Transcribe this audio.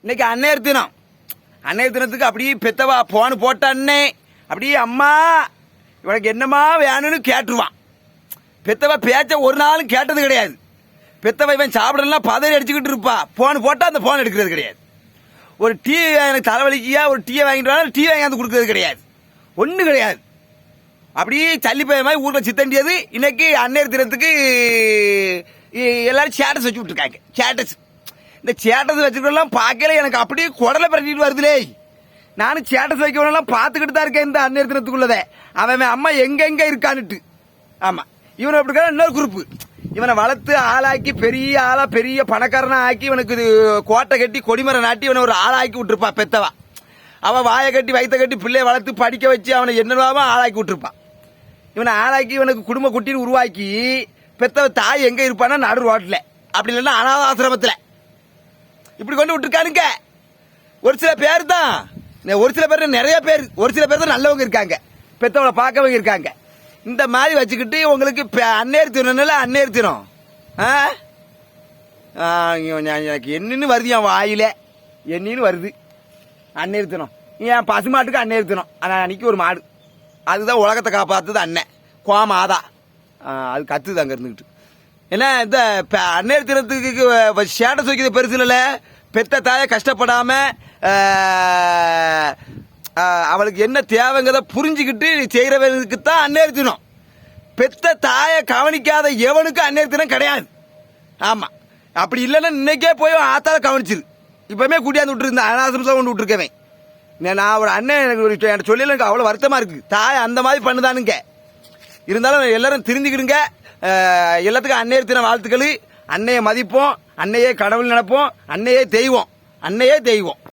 இன்னைக்கு அன்னையர் தினம். அன்னையர் தினத்துக்கு அப்படியே பெத்தவா போன் போட்டான்னே அப்படியே அம்மா இவனுக்கு என்னமா வேணும்னு கேட்டுருவான். பெத்தவா பேச்ச ஒரு நாளும் கேட்டது கிடையாது. பெத்தவா இவன் சாப்பிடலாம் பதறி அடிச்சுக்கிட்டு இருப்பா. போன் போட்டா அந்த போன் எடுக்கிறது கிடையாது. ஒரு டீ எனக்கு தலைவலிக்கியா ஒரு டீயை வாங்கிட்டு வா, டீ வாங்கி கொடுக்கறது கிடையாது. ஒன்றும் கிடையாது. அப்படியே சல்லி பைய மாதிரி ஊரில் சித்தண்டியது. இன்னைக்கு அன்னையர் தினத்துக்கு எல்லாரும் சேட்டஸ் வச்சு விட்டுருக்காங்க. சேட்டஸ் இந்த சேட்டஸ் வச்சுக்கலாம் பார்க்கல எனக்கு அப்படியே குடலை பரட்டிட்டு வருதுலே. நானும் சேட்டஸ் வைக்கவனெல்லாம் பார்த்துக்கிட்டு தான் இருக்கேன் இந்த அன்னையர் தினத்துக்குள்ளதே. அவன் அம்மா எங்கெங்க இருக்கான்னுட்டு. ஆமா, இவனை அப்படி இன்னொரு குரூப்பு இவனை வளர்த்து ஆளாக்கி பெரிய ஆளா பெரிய பணக்காரனா ஆக்கி இவனுக்கு கோட்டை கட்டி கொடிமரம் நாட்டி இவனை ஒரு ஆளாக்கி விட்டுருப்பா பெத்தவா. அவன் வாயை கட்டி வயிற்ற கட்டி பிள்ளைய வளர்த்து படிக்க வச்சு அவனை என்னவாம ஆளாக்கி விட்டுருப்பான். இவனை ஆளாக்கி இவனுக்கு குடும்ப குட்டின்னு உருவாக்கி பெத்தவ தாய் எங்க இருப்பானா நடு ரோட்ல, அப்படி இல்லைன்னா அனாத ஆசிரமத்தில் இப்படி கொண்டு விட்டுருக்கானுங்க. ஒரு சில பேர் தான், ஒரு சில பேர் நிறைய பேர், ஒரு சில பேர் தான் நல்லவங்க இருக்காங்க, பெத்தவளை பார்க்கவங்க இருக்காங்க. இந்த மாதிரி வச்சுக்கிட்டு உங்களுக்கு அன்னையர் தினம் அன்னையர் தினம் எனக்கு என்னன்னு வருது என் வாயில, என்னன்னு வருது அன்னையர் தினம். என் பசுமாட்டுக்கு அன்னையர் தினம். அன்னைக்கு ஒரு மாடு அதுதான் உலகத்தை காப்பாத்துது அண்ணன் கோமாதா. அது கத்துது அங்க இருந்துகிட்டு. ஏன்னா இந்த அன்னையர் தினத்துக்கு ஸ்டேட்டஸ் வைக்கிறது பெருசு இல்ல. பெத்த தாயை கஷ்டப்படாம அவளுக்கு என்ன தேவைங்கிறத புரிஞ்சுக்கிட்டு செய்யறவனுக்கு தான் அன்னையர் தினம். பெத்த தாயை கவனிக்காத எவனுக்கு அன்னையர் தினம் கிடையாது. ஆமா, அப்படி இல்லைன்னா இன்னைக்கே போய் ஆத்தால கவனிச்சிரு. இப்பவுமே கூட்டியாந்து விட்டுருந்தேன் அனாசம்சம் கொண்டு விட்டுருக்கேன். நான் ஒரு அண்ணன் எனக்கு சொல்லல, எனக்கு அவ்வளவு வருத்தமா இருக்கு. தாய் அந்த மாதிரி பண்ணுதானுங்க. இருந்தாலும் எல்லாரும் திருந்திக்கிடுங்க. எல்லாத்துக்கும் அன்னையர் தின வாழ்த்துக்கள். அன்னையை மதிப்போம், அன்னையே கடவுள் நினைப்போம், அன்னையே தெய்வம், அன்னையே தெய்வம்.